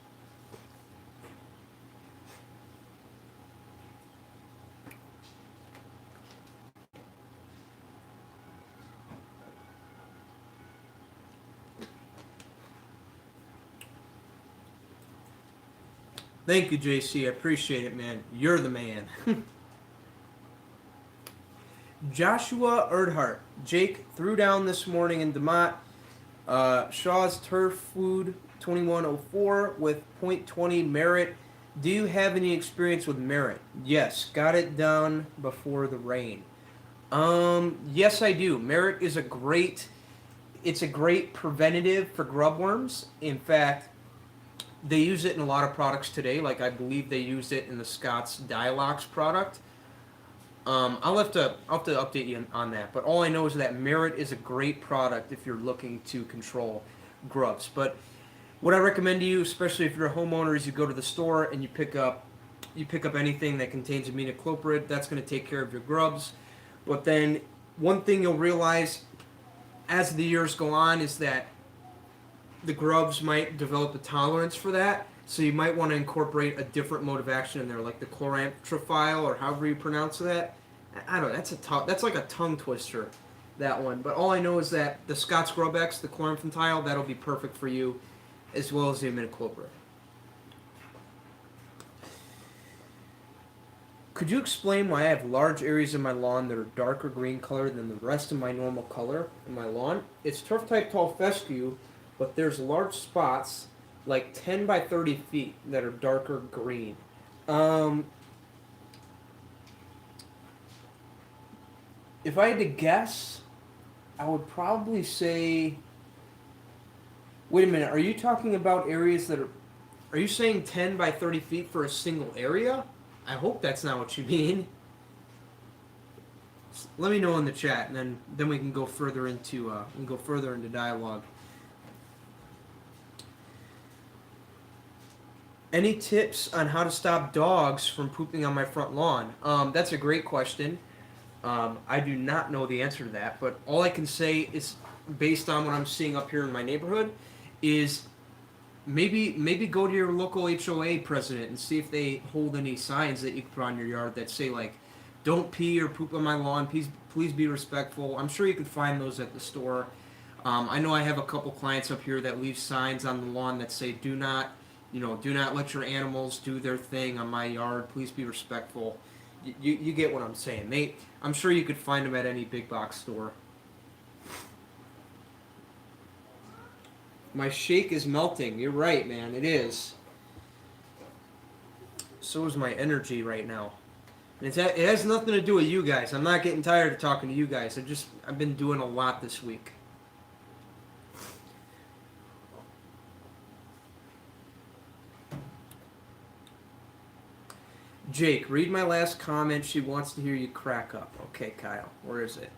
Thank you, JC. I appreciate it, man. You're the man. Joshua Erdhart. Jake threw down this morning in DeMott. Shaw's Turf Food 2104 with .20 merit. Do you have any experience with merit? Yes, got it done before the rain. Yes, I do. Merit is it's a great preventative for grub worms. In fact, they use it in a lot of products today. Like I believe they use it in the Scott's Dialox product. I'll have to update you on that. But all I know is that Merit is a great product if you're looking to control grubs. But what I recommend to you, especially if you're a homeowner, is you go to the store and you pick up anything that contains imidacloprid. That's going to take care of your grubs. But then one thing you'll realize as the years go on is that the grubs might develop a tolerance for that. So you might want to incorporate a different mode of action in there, like the chloranthrophile or however you pronounce that. I don't know. That's like a tongue twister, that one. But all I know is that the Scott's Grub X, the chloranthrophile, that'll be perfect for you, as well as the imidacloprid. Could you explain why I have large areas in my lawn that are darker green color than the rest of my normal color in my lawn? It's turf type tall fescue, but there's large spots like 10 by 30 feet that are darker green. If I had to guess, I would probably say... Wait a minute, are you talking about areas that are... Are you saying 10 by 30 feet for a single area? I hope that's not what you mean. Let me know in the chat, and then we can go further into dialogue. Any tips on how to stop dogs from pooping on my front lawn? That's a great question. I do not know the answer to that, but all I can say is, based on what I'm seeing up here in my neighborhood, is maybe go to your local HOA president and see if they hold any signs that you can put on your yard that say, like, don't pee or poop on my lawn, please be respectful. I'm sure you can find those at the store. I know I have a couple clients up here that leave signs on the lawn that say, do not let your animals do their thing on my yard. Please be respectful. You get what I'm saying. I'm sure you could find them at any big box store. My shake is melting. You're right, man. It is. So is my energy right now. And it has nothing to do with you guys. I'm not getting tired of talking to you guys. I've been doing a lot this week. Jake, read my last comment. She wants to hear you crack up. Okay, Kyle, where is it?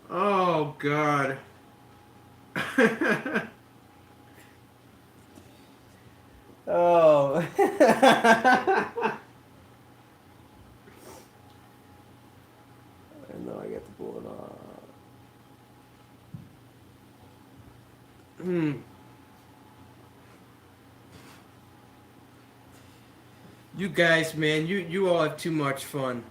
Oh, God. Oh. I know I got to pull it off. You guys, man, you all have too much fun.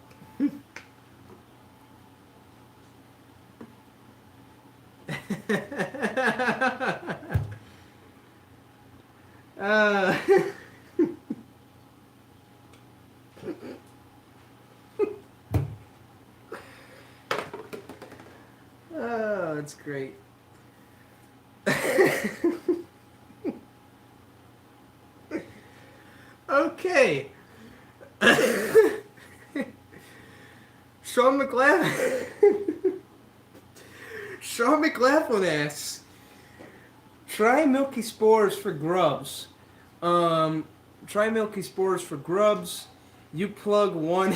uh, oh, that's great. Okay. Sean McLaughlin. Sean McLaughlin asks, try milky spores for grubs. Try milky spores for grubs. You plug one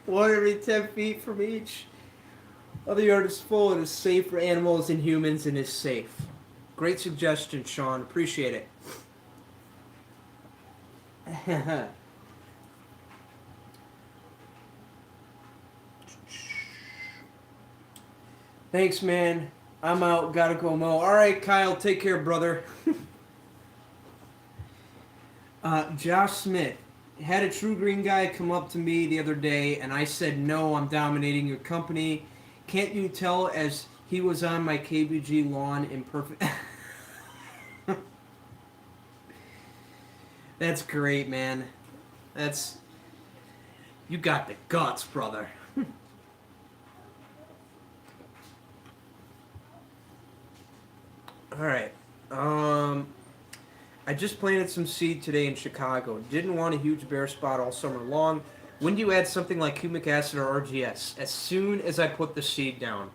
every 10 feet from each. Other yard is full. It is safe for animals and humans and is safe. Great suggestion, Sean. Appreciate it. Thanks, man. I'm out. Gotta go mow. All right, Kyle. Take care, brother. Josh Smith. Had a True Green guy come up to me the other day, and I said, no, I'm dominating your company. Can't you tell as he was on my KBG lawn in perfect... That's great, man. That's... You got the guts, brother. Alright. I just planted some seed today in Chicago. Didn't want a huge bare spot all summer long. When do you add something like humic acid or RGS? As soon as I put the seed down.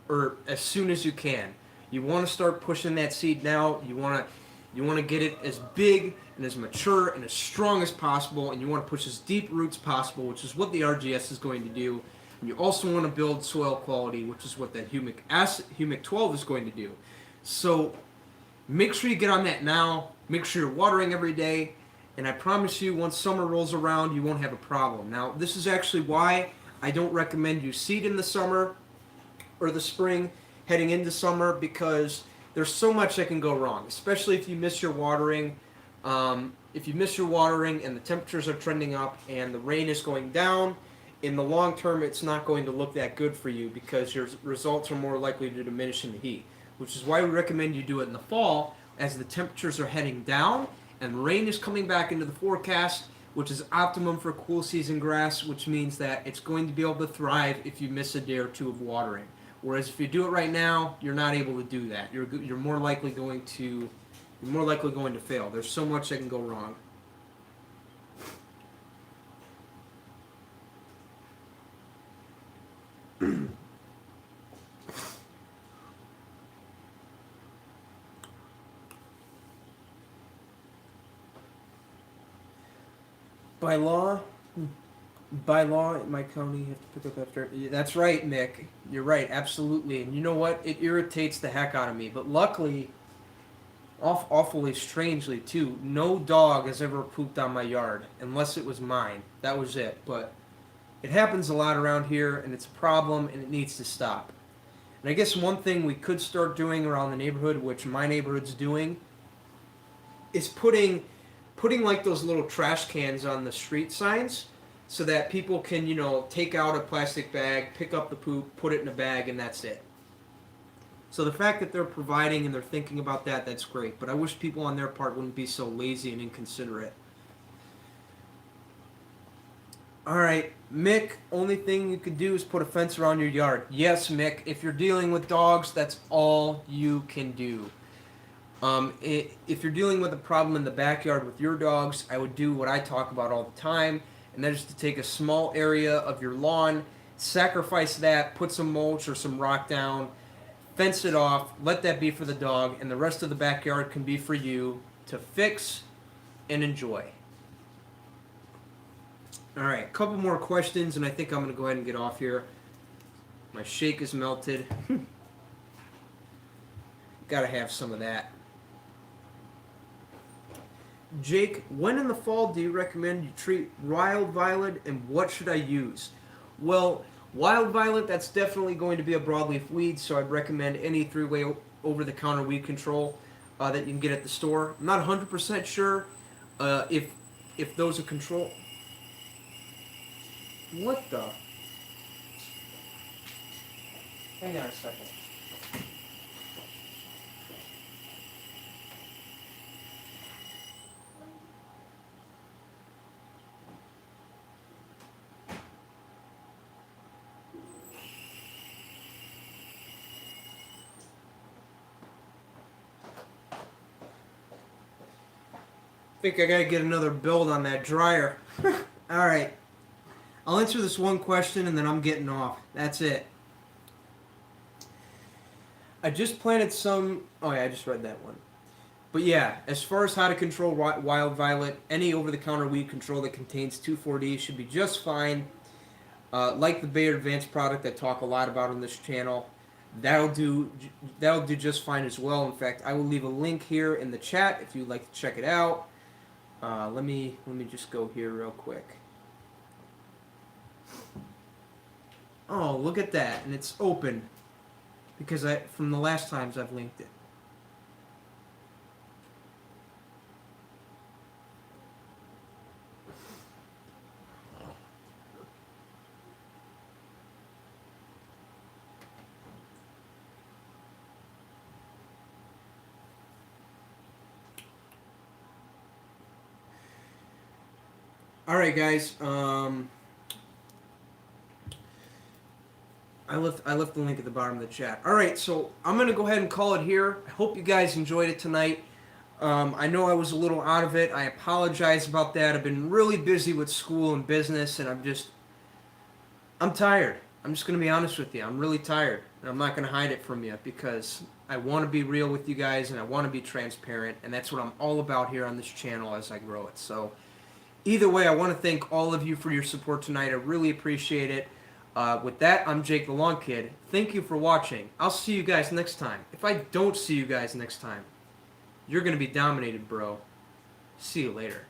Or as soon as you can. You want to start pushing that seed now. You want to get it as big and as mature and as strong as possible, and you want to push as deep roots possible, which is what the RGS is going to do. And you also want to build soil quality, which is what that humic 12 is going to do. So make sure you get on that now. Make sure you're watering every day, and I promise you, once summer rolls around, you won't have a problem. Now, this is actually why I don't recommend you seed in the summer or the spring heading into summer, because there's so much that can go wrong, especially if you miss your watering. If you miss your watering and the temperatures are trending up and the rain is going down, in the long term, it's not going to look that good for you because your results are more likely to diminish in the heat, which is why we recommend you do it in the fall as the temperatures are heading down and rain is coming back into the forecast, which is optimum for cool season grass, which means that it's going to be able to thrive if you miss a day or two of watering. Whereas if you do it right now, you're not able to do that. You're more likely going to fail. There's so much that can go wrong. By law, in my county, you have to pick up after. That's right, Mick. You're right, absolutely. And you know what? It irritates the heck out of me. But luckily, awfully strangely too, no dog has ever pooped on my yard unless it was mine. That was it. But it happens a lot around here, and it's a problem, and it needs to stop. And I guess one thing we could start doing around the neighborhood, which my neighborhood's doing, is putting like those little trash cans on the street signs so that people can, take out a plastic bag, pick up the poop, put it in a bag, and that's it. So the fact that they're providing and they're thinking about that, that's great. But I wish people on their part wouldn't be so lazy and inconsiderate. Alright, Mick, only thing you could do is put a fence around your yard. Yes, Mick, if you're dealing with dogs, that's all you can do. If you're dealing with a problem in the backyard with your dogs, I would do what I talk about all the time, and that is to take a small area of your lawn, sacrifice that, put some mulch or some rock down, fence it off, let that be for the dog, and the rest of the backyard can be for you to fix and enjoy. All right, a couple more questions, and I think I'm going to go ahead and get off here. My shake is melted. Gotta have some of that. Jake, when in the fall do you recommend you treat wild violet, and what should I use? Well, wild violet, that's definitely going to be a broadleaf weed, so I'd recommend any three-way over-the-counter weed control that you can get at the store. I'm not 100% sure if those are control. What the? Hang on a second. I think I gotta get another build on that dryer. Alright. I'll answer this one question and then I'm getting off. That's it. I just planted some. Oh, yeah, I just read that one. But yeah, as far as how to control wild violet, any over the counter weed control that contains 2,4-D should be just fine. Like the Bayer Advanced product I talk a lot about on this channel. That'll do just fine as well. In fact, I will leave a link here in the chat if you'd like to check it out. Let me just go here real quick. Oh, look at that, and it's open because from the last times I've linked it. All right, guys. I left the link at the bottom of the chat. All right, so I'm gonna go ahead and call it here. I hope you guys enjoyed it tonight. I know I was a little out of it. I apologize about that. I've been really busy with school and business, and I'm tired. I'm just gonna be honest with you. I'm really tired, and I'm not gonna hide it from you because I want to be real with you guys, and I want to be transparent, and that's what I'm all about here on this channel as I grow it. So. Either way, I want to thank all of you for your support tonight. I really appreciate it. With that, I'm Jake the Lawn Kid. Thank you for watching. I'll see you guys next time. If I don't see you guys next time, you're going to be dominated, bro. See you later.